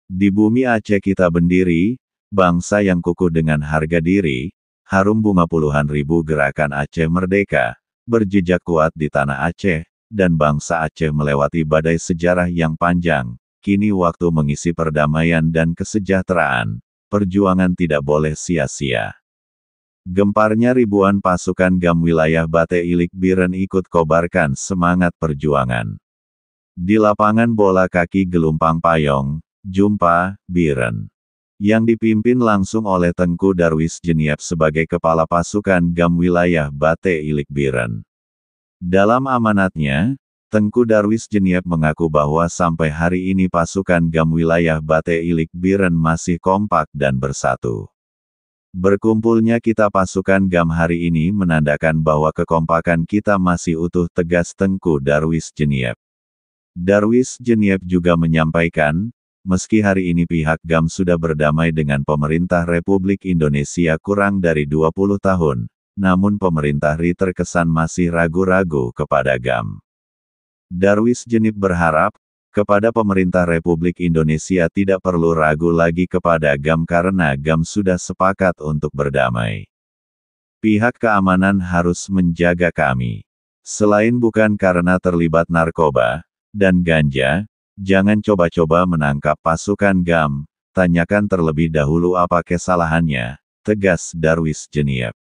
Di bumi Aceh kita berdiri, bangsa yang kukuh dengan harga diri, harum bunga puluhan ribu gerakan Aceh Merdeka, berjejak kuat di tanah Aceh, dan bangsa Aceh melewati badai sejarah yang panjang, kini waktu mengisi perdamaian dan kesejahteraan, perjuangan tidak boleh sia-sia. Gemparnya ribuan pasukan GAM wilayah Bate Ilik Biren ikut kobarkan semangat perjuangan. Di lapangan bola kaki Gelumpang Payong, Jumpa, Biren, yang dipimpin langsung oleh Tengku Darwis Jeniep sebagai kepala pasukan GAM wilayah Bate Ilik Biren. Dalam amanatnya, Tengku Darwis Jeniep mengaku bahwa sampai hari ini pasukan GAM wilayah Bate Ilik Biren masih kompak dan bersatu. Berkumpulnya kita pasukan GAM hari ini menandakan bahwa kekompakan kita masih utuh, tegas Tengku Darwis Jeniep. Darwis Jeniep juga menyampaikan, meski hari ini pihak GAM sudah berdamai dengan pemerintah Republik Indonesia kurang dari 20 tahun, namun pemerintah RI terkesan masih ragu-ragu kepada GAM. Darwis Jeniep berharap, kepada pemerintah Republik Indonesia tidak perlu ragu lagi kepada GAM karena GAM sudah sepakat untuk berdamai. Pihak keamanan harus menjaga kami. Selain bukan karena terlibat narkoba dan ganja, jangan coba-coba menangkap pasukan GAM, tanyakan terlebih dahulu apa kesalahannya, tegas Darwis Jeniep.